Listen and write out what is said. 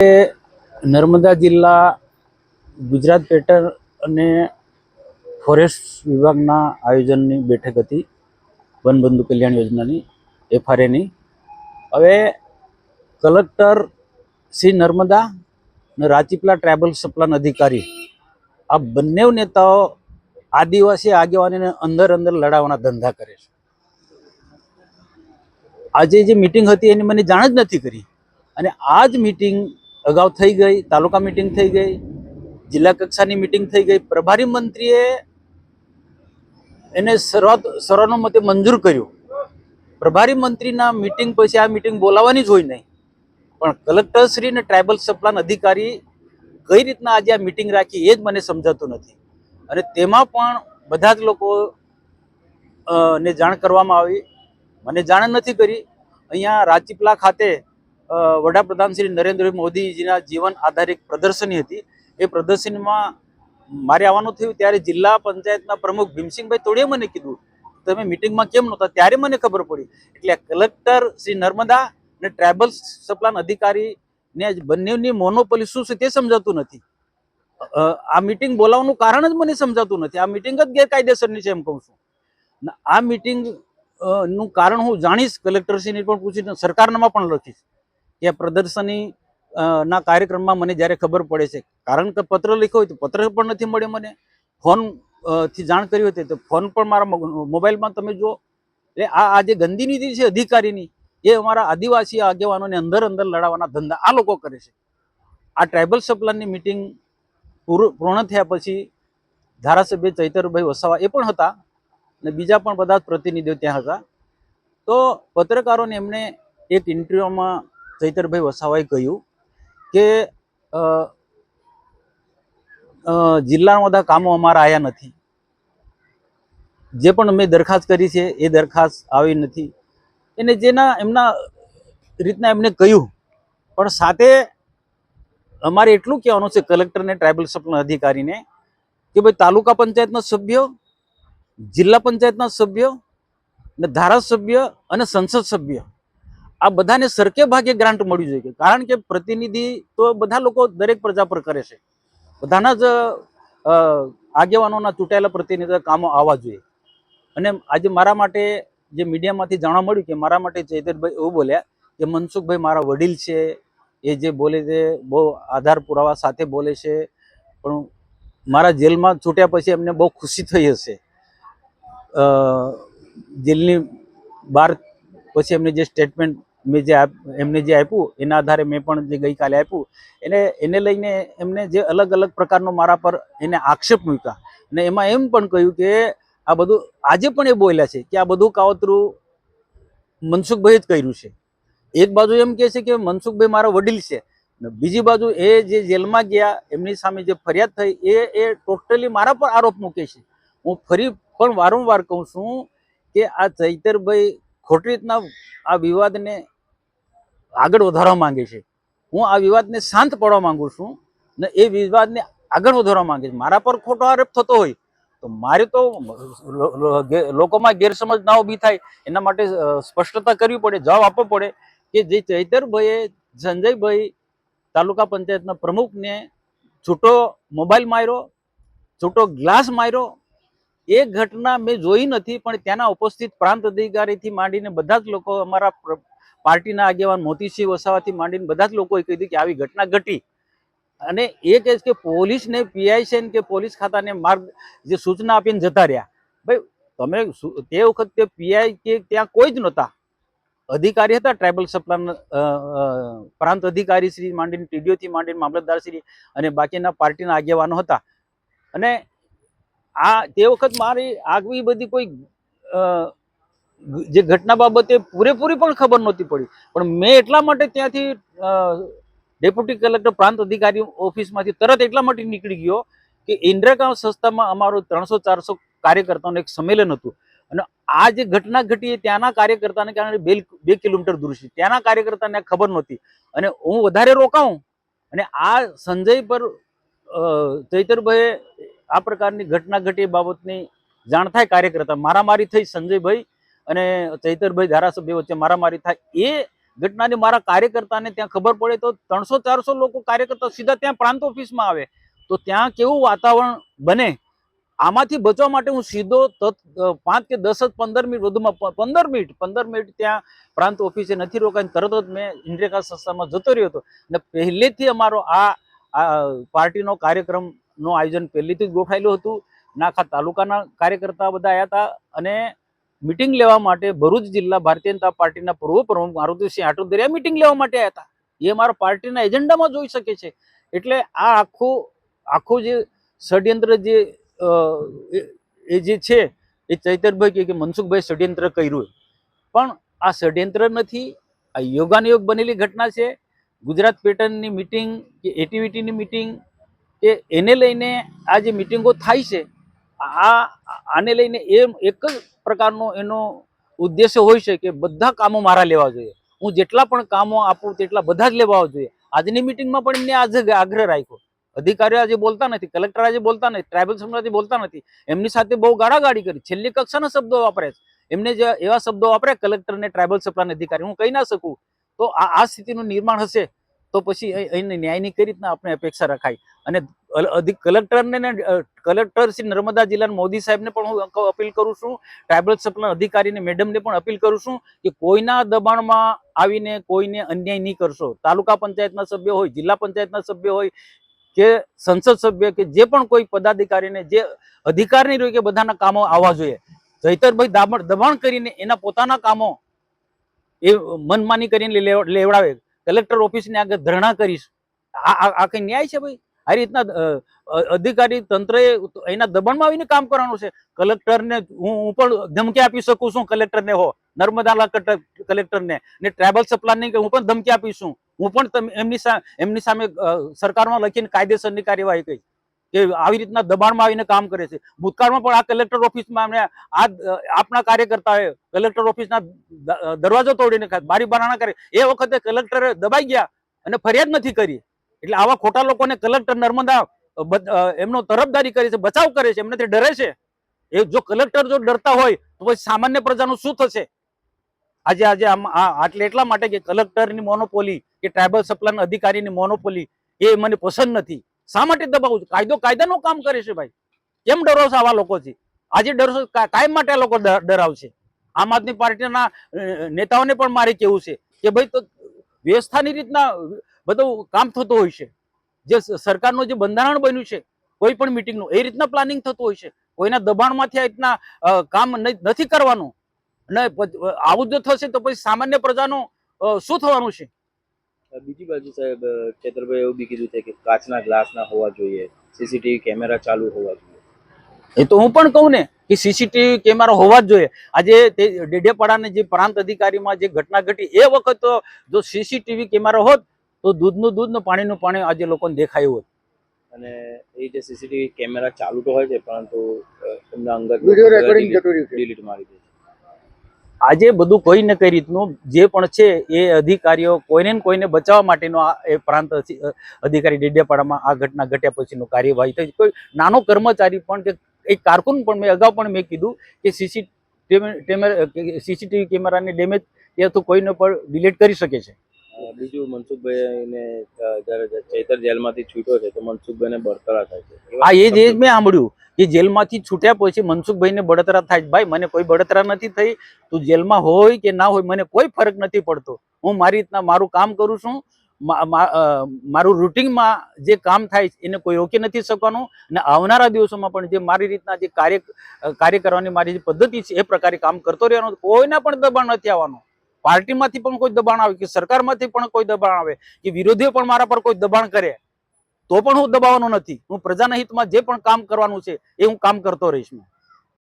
નર્મદા જિલ્લા ગુજરાત પેટર્ન અને ફોરેસ્ટ વિભાગના આયોજનની બેઠક હતી વનબંધુ કલ્યાણ યોજનાની FRAની. હવે કલેક્ટર શ્રી નર્મદા અને રાજપીપળા ટ્રાઇબલ સપ્લાન અધિકારી આ બંને નેતાઓ આદિવાસી આગેવાનીને અંદર લડાવવાના ધંધા કરે છે. આજે જે મિટિંગ હતી એની મને જાણ જ નથી કરી અને આ જ મિટિંગ અગાઉ થઈ ગઈ, તાલુકા મિટિંગ થઈ ગઈ, જિલ્લા કક્ષાની મિટિંગ થઈ ગઈ. પ્રભારી મંત્રીએ એને સર્વાનુમતે મંજૂર કર્યું. પ્રભારી મંત્રીના મિટિંગ પછી આ મિટિંગ બોલાવવાની જ હોય નહીં, પણ કલેક્ટરશ્રી અને ટ્રાઇબલ સપ્લાન અધિકારી કઈ રીતના આજે આ મિટિંગ રાખી એ જ મને સમજાતું નથી. અને તેમાં પણ બધા જ લોકો ને જાણ કરવામાં આવી, મને જાણ નથી કરી. અહીંયા રાજપીપળા ખાતે વડાપ્રધાન શ્રી નરેન્દ્ર મોદીજીના જીવન આધારિત પ્રદર્શની હતી. એ પ્રદર્શનીમાં મારે આવવાનું થયું ત્યારે જિલ્લા પંચાયતના પ્રમુખ ભીમસિંહભાઈ તોડીએ મને કીધું તમે મિટિંગમાં કેમ નહોતા. ત્યારે મને ખબર પડી. એટલે કલેક્ટર શ્રી નર્મદા અને ટ્રાઇબલ સપ્લાન અધિકારીને બંનેની મોનોપોલી શું છે તે સમજાતું નથી. આ મિટિંગ બોલાવવાનું કારણ જ મને સમજાતું નથી. આ મિટિંગ જ ગેરકાયદેસરની છે એમ કહું છું. આ મિટિંગ નું કારણ હું જાણીશ, કલેક્ટરશ્રીને પણ પૂછીશ, સરકારમાં પણ લખીશ કે પ્રદર્શની ના કાર્યક્રમમાં મને જ્યારે ખબર પડે છે. કારણ કે પત્ર લખ્યો હોય તો પત્ર પણ નથી મળ્યો મને, ફોન થી જાણ કરી હતી તો ફોન પણ મારા મોબાઈલમાં તમે જુઓ. એટલે આ જે ગંદી નીતિ છે અધિકારીની, એ અમારા આદિવાસી આગેવાનોને અંદર લડાવવાના ધંધા આ લોકો કરે છે. આ ટ્રાઇબલ સપ્લાનની મિટિંગ પૂર્ણ થયા પછી ધારાસભ્ય ચૈતરભાઈ વસાવા એ પણ હતા અને બીજા પણ બધા પ્રતિનિધિઓ ત્યાં હતા. તો પત્રકારોને એમને એક ઇન્ટરવ્યુમાં ચૈતરભાઈ વસાવાએ કહ્યું કે જિલ્લાના બધા કામો અમારા આવ્યા નથી, જે પણ મેં દરખાસ્ત કરી છે એ દરખાસ્ત આવી નથી. એને એમના રીતના એમને કહ્યું. પણ સાથે અમારે એટલું કહેવાનું છે કલેક્ટરને, ટ્રાઇબલ સપ્લાન અધિકારીને કે ભાઈ તાલુકા પંચાયતના સભ્યો, જિલ્લા પંચાયતના સભ્યો ને ધારાસભ્ય અને સંસદ સભ્ય આ બધાને સરકે ભાગે ગ્રાન્ટ મળવી જોઈએ. કારણ કે પ્રતિનિધિ તો બધા લોકો દરેક પ્રજા પર કરે છે. બધાના જ આગેવાનોના ચૂંટાયેલા પ્રતિનિધિ કામો આવવા જોઈએ. અને આજે મારા માટે જે મીડિયામાંથી જાણવા મળ્યું કે મારા માટે ચૈતરભાઈ એવું બોલ્યા કે મનસુખભાઈ મારા વડીલ છે, એ જે બોલે છે બહુ આધાર પુરાવા સાથે બોલે છે, પણ મારા જેલમાં છૂટ્યા પછી એમને બહુ ખુશી થઈ હશે. જેલની બહાર પછી એમને જે સ્ટેટમેન્ટ એમને જે આપ્યું એના આધારે મેં પણ જે ગઈકાલે આપ્યું એને લઈને એમને જે અલગ પ્રકારનો મારા પર એને આક્ષેપ મૂક્યા. અને એમાં એમ પણ કહ્યું કે આ બધું આજે પણ એ બોલ્યા છે કે આ બધું કાવતરું મનસુખભાઈ જ કર્યું છે. એક બાજુ એમ કહે છે કે મનસુખભાઈ મારા વડીલ છે, બીજી બાજુ એ જે જેલમાં ગયા એમની સામે જે ફરિયાદ થઈ એ ટોટલી મારા પર આરોપ મૂકે છે. હું ફરી પણ વારંવાર કહું છું કે આ ચૈતરભાઈ ખોટી રીતના આ વિવાદને આગળ વધારવા માંગે છે. હું આ વિવાદને શાંત પાડવા માંગુ છું ને એ વિવાદને આગળ વધારવા માંગે છે. મારા પર ખોટો આરોપ થતો હોય તો મારે તો લોકોમાં ગેરસમજ ના ઊભી થાય એના માટે સ્પષ્ટતા કરવી પડે, જવાબ આપવો પડે કે જે ચૈતરભાઈએ સંજયભાઈ તાલુકા પંચાયતના પ્રમુખને છૂટો મોબાઈલ માર્યો, છૂટો ગ્લાસ માર્યો, એ ઘટના મેં જોઈ નથી. પણ ત્યાંના ઉપસ્થિત પ્રાંત અધિકારીથી માંડીને બધા જ લોકો, અમારા પાર્ટીના આગેવાન મોતીસિંહ વસાવાથી માંડીને બધા જ લોકોએ કીધું કે આવી ઘટના ઘટી. અને એ કહે છે કે પોલીસને, PIC કે પોલીસ ખાતાને માર્ગ જે સૂચના આપીને જતા રહ્યા. ભાઈ તમે તે વખતે PI કે ત્યાં કોઈ જ નહોતા, અધિકારી હતા ટ્રાઇબલ સપ્લાન પ્રાંત અધિકારી શ્રી માંડીને, TDO થી માંડીને મામલતદાર શ્રી અને બાકીના પાર્ટીના આગેવાનો હતા. અને તે વખત મારી આગવી બધી કોઈ જે ઘટના બાબતે પૂરેપૂરી પણ ખબર નહોતી પડી. પણ મેં એટલા માટે ત્યાંથી ડેપ્યુટી કલેક્ટર પ્રાંત અધિકારી ઓફિસમાંથી તરત એટલા માટે નીકળી ગયો કે ઇન્દ્રગાંવ સંસ્થામાં અમારું 300-400 કાર્યકર્તાઓનું એક સંમેલન હતું. અને આ જે ઘટના ઘટી ત્યાંના કાર્યકર્તાને કારણે 2 કિલોમીટર દૂર છે, ત્યાંના કાર્યકર્તાને ખબર નહોતી. અને હું વધારે રોકાઉં અને આ સંજય પર ચૈતરભાઈ આ પ્રકારની ઘટના ઘટી બાબતની જાણ થાય, કાર્યકર્તા મારામારી થઈ, સંજયભાઈ અને ચૈતરભાઈ ધારાસભ્ય વચ્ચે મારામારી થાય, એ ઘટનાની મારા કાર્યકર્તાને ત્યાં ખબર પડે તો 300-400 લોકો કાર્યકર્તા સીધા ત્યાં પ્રાંત ઓફિસમાં આવે તો ત્યાં કેવું વાતાવરણ બને. આમાંથી બચવા માટે હું સીધો 5 કે 10 જ 15 મિનિટ વધુમાં 15 મિનિટ ત્યાં પ્રાંત ઓફિસે નથી રોકાઈને તરત જ મેં ઇન્દ્રિકા સંસ્થામાં જતો રહ્યો હતો. અને પહેલેથી અમારો આ પાર્ટીનો કાર્યક્રમનું આયોજન પહેલેથી જ ગોઠવાયેલું હતું. આખા તાલુકાના કાર્યકર્તા બધા આવ્યા હતા અને મીટિંગ લેવા માટે ભરૂચ જિલ્લા ભારતીય જનતા પાર્ટીના પૂર્વ પ્રમુખ મારુતિસિંહ આટોદરિયા મીટિંગ લેવા માટે આવ્યા હતા. એ મારા પાર્ટીના એજન્ડામાં જોઈ શકે છે. એટલે આ આખું જે ષડયંત્ર જે એ જે છે એ ચૈતરભાઈ કે મનસુખભાઈ ષડયંત્ર કર્યું, પણ આ ષડયંત્ર નથી, આ યોગાનુયોગ બનેલી ઘટના છે. ગુજરાત પેટર્નની મિટિંગ કે એટીવીટીની મિટિંગ કે એને લઈને આ જે મિટિંગો થાય છે આને લઈને એક જ પ્રકારનો એનો ઉદ્દેશ્ય હોય છે કે બધા કામો મારા લેવા જોઈએ. હું જેટલા પણ કામો આપું તેટલા બધા જ લેવા જોઈએ. આજની મિટિંગમાં પણ એમને આજે આગ્રહ રાખ્યો. અધિકારીઓ આજે બોલતા નથી, કલેક્ટર આજે બોલતા નથી, ટ્રાઇબલ સમાજ બોલતા નથી. એમની સાથે બહુ ગાળાગાળી કરી, છેલ્લી કક્ષાના શબ્દો વાપરે છે. એમને જે એવા શબ્દો વાપરે કલેક્ટરને, ટ્રાઇબલ સપ્લાયના અધિકારી, હું કહી ના શકું. તો આ સ્થિતિનું નિર્માણ હશે તો પછી એને ન્યાયની કઈ રીતના આપણે અપેક્ષા રખાય. અને કલેક્ટર શ્રી નર્મદા જિલ્લાના મોદી સાહેબને પણ હું અપીલ કરું છું, ટ્રાઇબલ સપ્લાય અધિકારીને મેડમને પણ અપીલ કરું છું કે કોઈના દબાણમાં આવીને કોઈને અન્યાય નહીં કરશો. તાલુકા પંચાયતના સભ્ય હોય, જિલ્લા પંચાયતના સભ્ય હોય કે સંસદ સભ્ય કે જે પણ કોઈ પદાધિકારીને જે અધિકાર નહીં રહ્યો કે બધાના કામો આવવા જોઈએ. ચૈતરભાઈ દબાણ કરીને એના પોતાના કામો એ મનમાની કરીને લેવડાવે, કલેક્ટર ઓફિસની આગળ ધરણા કરીશ, આ કઈ ન્યાય છે ભાઈ? આ રીતના અધિકારી તંત્રએ એના દબાણમાં આવીને કામ કરવાનું છે. કલેક્ટરને હું પણ ધમકી આપી શકું છું, કલેક્ટરને હો, નર્મદા કલેક્ટરને ને ટ્રાઇબલ સપ્લાયની હું પણ ધમકી આપીશું. હું પણ એમની સામે સરકારમાં લખીને કાયદેસરની કાર્યવાહી કરી કે આવી રીતના દબાણમાં આવીને કામ કરે છે. ભૂતકાળમાં પણ આ કલેક્ટર ઓફિસમાં આપના કાર્યકર્તાએ કલેક્ટર ઓફિસના દરવાજો તોડીને બારી બારણા કરે. એ વખતે કલેક્ટરે દબાઈ ગયા અને ફરિયાદ નથી કરી. એટલે આવા ખોટા લોકોને કલેક્ટર નર્મદા એમનો તરફદારી કરે છે, બચાવ કરે છે, એમનાથી ડરે છે. એ જો કલેક્ટર જો ડરતા હોય તો પછી સામાન્ય પ્રજાનું શું થશે? આજે એટલા માટે કે કલેક્ટરની મોનોપોલી કે ટ્રાઇબલ સપ્લાયના અધિકારીની મોનોપોલી એ મને પસંદ નથી. શા માટે દબાવું? કાયદાનું કામ કરે છે ભાઈ. કેમ ડરો છો આવા લોકોથી? આજે ડરશો, કાયમ માટે આ લોકો ડરાવશે. આમ આદમી પાર્ટીના નેતાઓને પણ મારે કેવું છે કે ભાઈ તો વ્યવસ્થાની રીતના બધું કામ થતું હોય છે. જે સરકારનું જે બંધારણ બન્યું છે કોઈ પણ મિટિંગનું એ રીતના પ્લાનિંગ થતું હોય છે. કોઈના દબાણમાંથી આ રીતના કામ નથી કરવાનું. અને આવું જો થશે તો પછી સામાન્ય પ્રજાનું શું થવાનું છે? બીજી બાજુ સાહેબ ચેતરભાઈ એવું બી કીધું છે કે કાચના ગ્લાસ ના હોવા જોઈએ, સીસીટીવી કેમેરા ચાલુ હોવા જોઈએ. એ તો હું પણ કહું ને કે સીસીટીવી કેમેરા હોવા જ જોઈએ. આજે તે ડેડિયાપાડાને જે પ્રાંત અધિકારીમાં જે ઘટના ઘટી એ વખત જો સીસીટીવી કેમેરા હોત તો દૂધનું દૂધ ને પાણીનું પાણી આજે લોકોને દેખાયું હોત. અને એ જે સીસીટીવી કેમેરા ચાલુ તો હોય છે પરંતુ એમના અંગત વિડિયો રેકોર્ડિંગ જતું રહ્યું છે, ડિલીટ મારી દે છે. આજે બધું કોઈ ને કઈ રીતનું જે પણ છે એ અધિકારીઓ કોઈને ને કોઈને બચાવવા માટેનો એ પ્રાંત અધિકારી ડેડિયાપાડામાં આ ઘટના ઘટ્યા પછીનો કાર્યવાહી થઈ. કોઈ નાનો કર્મચારી પણ કે એક કારકુન પણ અગાઉ પણ મેં કીધું કે સીસીટીવી કેમેરાની ડેમેજ એ તો કોઈને પણ ડિલીટ કરી શકે છે. બીજું મનસુખભાઈને જ્યારે ચૈતર જેલમાંથી છૂટ્યો છે તો મનસુખભાઈને બળતરા થાય છે. હા, એ જ મેં સાંભળ્યું કે જેલમાંથી છૂટ્યા પછી મનસુખભાઈને બળતરા થાય. ભાઈ મને કોઈ બળતરા નથી થઈ. તું જેલમાં હોય કે ના હોય મને કોઈ ફરક નથી પડતો. હું મારી રીતના મારું કામ કરું છું. મારું રૂટિનમાં જે કામ થાય એને કોઈ રોકી નથી શકવાનું. અને આવનારા દિવસોમાં પણ જે મારી રીતના જે કાર્ય કરવાની મારી જે પદ્ધતિ છે એ પ્રકારે કામ કરતો રહેવાનું. કોઈના પણ દબાણ નથી આવવાનું. પાર્ટીમાંથી પણ કોઈ દબાણ આવે કે સરકારમાંથી પણ કોઈ દબાણ આવે કે વિરોધીઓ પણ મારા પર કોઈ દબાણ કરે તો પણ હું દબાવવાનો નથી. હું પ્રજાના હિતમાં જે પણ કામ કરવાનું છે એ હું કામ કરતો રહીશ.